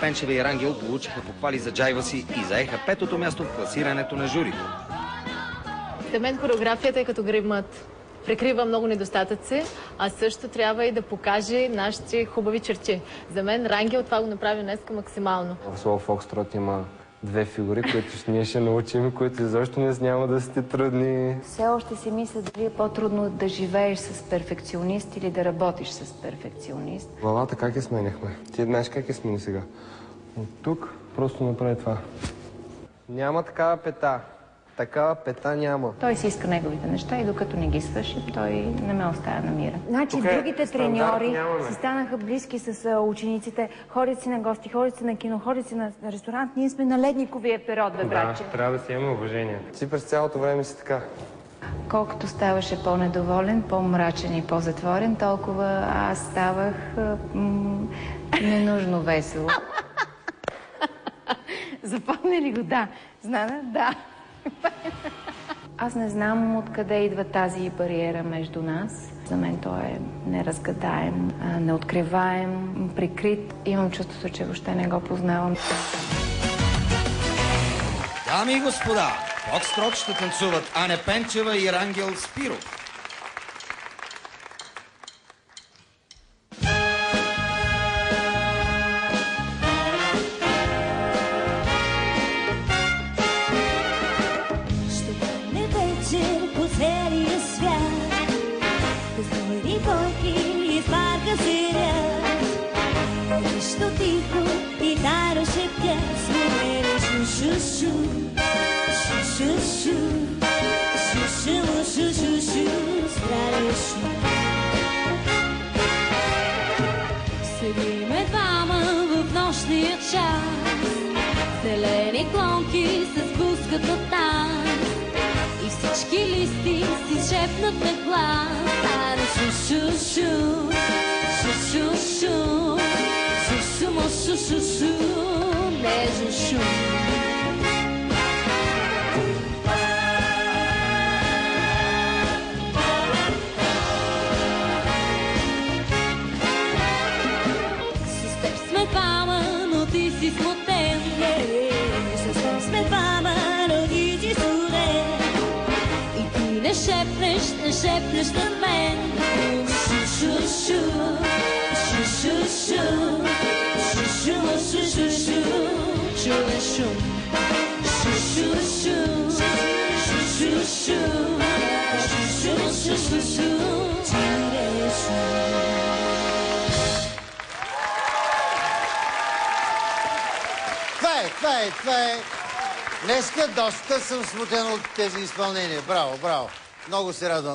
Пенчева и Рангел получиха похвали за джайва си и заеха 5-то място в класирането на журито. За мен хореографията е като гримът. Прикрива много недостатъци, а също трябва и да покаже нашите хубави черти. За мен Рангел това го направи днеска максимално. В Соло Фокстрот има две фигури, които ние ще научим, които изобщо няма да сте трудни. Все още си мисля дали е по-трудно да живееш с перфекционист или да работиш с перфекционист. Главата как я сменяхме? Ти знаеш как я смени сега? От тук просто направи това. Няма такава пета. Такава пета няма. Той си иска неговите неща и докато не ги свърши, той не ме оставя на мира. Значи другите треньори си станаха близки с учениците. Ходят си на гости, ходят си на кино, ходят си на ресторант. Ние сме на ледниковия период, бе, братче. Да, трябва да си имаме уважение. Ти през цялото време си така. Колкото ставаше по-недоволен, по-мрачен и по-затворен, толкова аз ставах ненужно весело. Запомня ли го? Да. Знана? Да. Аз не знам откъде идва тази бариера между нас. За мен той е неразгадаем, неоткриваем, прикрит. Имам чувството, че въобще не го познавам. Дами и господа, Фокстрот ще танцуват Ане Пенчева и Рангел Спиров. Седиме двама в нощния час, зелени клонки се спускат от нас и всички листи си шепнат на глас. Аре шу-шу-шу, шу-шу-шу, шу-шу-мо, шу-шу-шу, нежен шум. Ти си смутен, с теб сме двама, но ти си студен. И ти не шепнеш на мен. Шу-шу-шу, шу-шу-шу, шу-шу-мо, шу-шу-шу, чуден шум. Шу-шу-шу, шу-шу-шу, шу-шу-мо, шу-шу-шу, чуден шум. Това е. Днеска доста съм смутен от тези изпълнения. Браво, браво. Много се радвам.